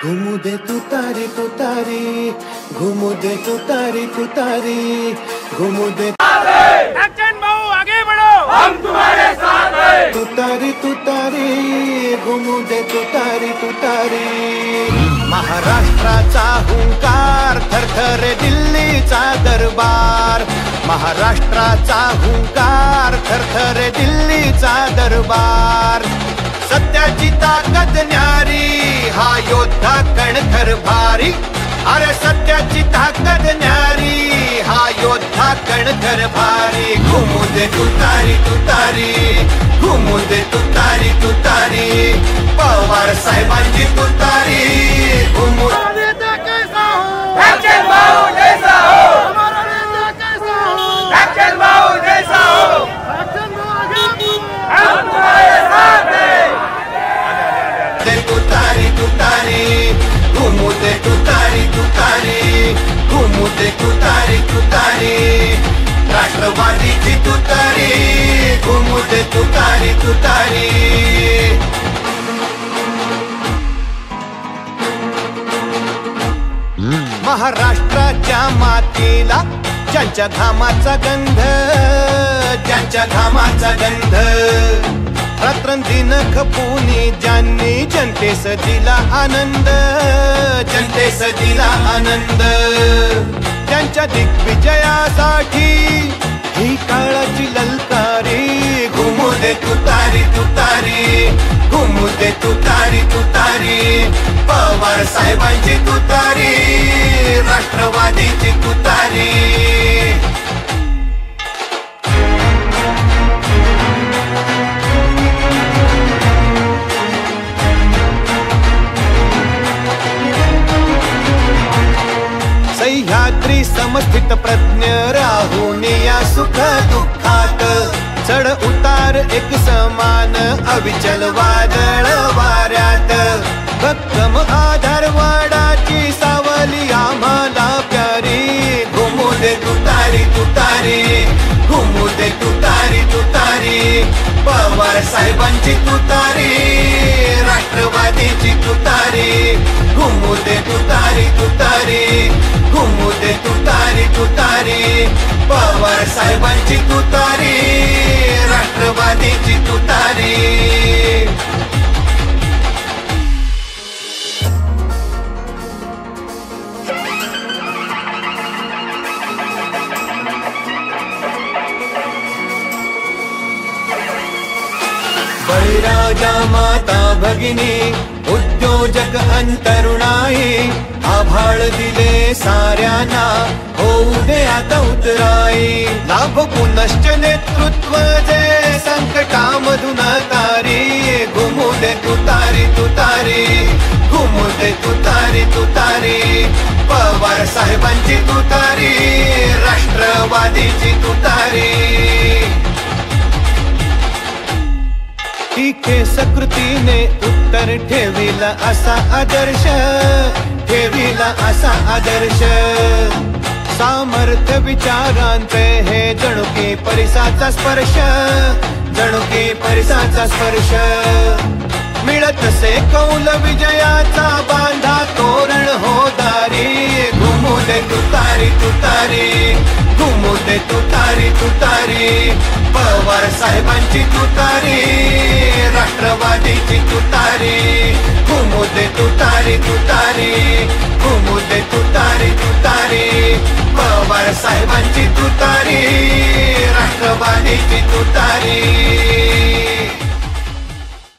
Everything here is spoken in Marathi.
घुमू दे तुतारी तुतारी, घुमू दे तुतारी तुतारी, घुमू दे। एक्शन भाऊ आगे बढ़ो, हम तुम्हारे साथ हैं। तुतारी तुतारी, घुमू दे तुतारी तुतारी। महाराष्ट्राचा हुंकार, थरथरे दिल्लीचा दरबार। महाराष्ट्राचा हुंकार, थरथरे दिल्लीचा दरबार। सत्याची ताकद न्यारी, हा योद्धा कणखर भारी। अरे सत्याची ताकद न्यारी, हा योद्धा कणखर भारी। घुमू दे तुतारी तुतारी, घुमू दे तुतारी तुतारी, पवार साहेबांची तुतारी। घुमू नेता कैसा हो, एक्शन भाऊ जैसा हो। हमारा नेता कैसा हो, एक्शन भाऊ जैसा हो। एक्शन भाऊ हम तुम्हारे साथ हैं। दे तुतारी तुतारी, घुमू दे तुतारी तुतारी, घुमू दे तुतारी तुतारी। राष्ट्रवादीची तुतारी, घुमू दे तुतारी तुतारी। महाराष्ट्राच्या मातीला ज्यांच्या घामाचा गंध, ज्यांच्या घामाचा गंध। रात्रंदिन खपूनी ज्यांनी जनतेस दिला आनंद, जनतेस दिला आनंद। त्यांच्या दिग्विजयासाठी ही काळाची ललकारी। घुमू दे तुतारी तुतारी, घुमू दे तुतारी तुतारी, पवार साहेबांची तुतारी, राष्ट्रवादीची तुतारी। सह्याद्री समस्थित प्रज्ञ राहून या सुख दुःखात। चढ उतार एक समान, अविचल वादळ वाऱ्यात। भक्कम आधारवाडाची सावली आम्हाला प्यारी। घुमू दे तुतारी तुतारी, घुमू दे तुतारी तुतारी, पवार साहेबांची तुतारी, राष्ट्रवादीची तुतारी। घुमू दे तुतारी तुतारी, घुमू दे तुतारी तुतारी, पवार साहेबांची तुतारी, राष्ट्रवादीची तुतारी। बळीराजा माता भगिनी, उद्योजक अंतरुणाई। आभाळ दिले साऱ्यांना, होऊ दे आता उतराई। लाभ पुनश्च नेतृत्व जे संकटामधून तारी। घुमू दे तुतारी तुतारी, घुमू दे तुतारी तुतारी, पवार साहेबांची तुतारी, राष्ट्रवादीची तुतारी। टीके सकृतीने उत्तर ठेविला असा आदर्श, ठेविला असा आदर्श। सामर्थ्य विचारांचे हे जणुकी परिसाचा स्पर्श, जणुकी परिसाचा स्पर्श। मिळत से कौल विजयाचा बांधा तोरण हो दारी। घुमू दे तुतारी तुतारी, घुमू दे तुतारी तुतारी, पवार साहेबांची तुतारी, राष्ट्रवादीची तुतारी। घुमू दे तुतारी तुतारी, घुमू दे तुतारी तुतारी, पवार साहेबांची तुतारी, राष्ट्रवादीची तुतारी।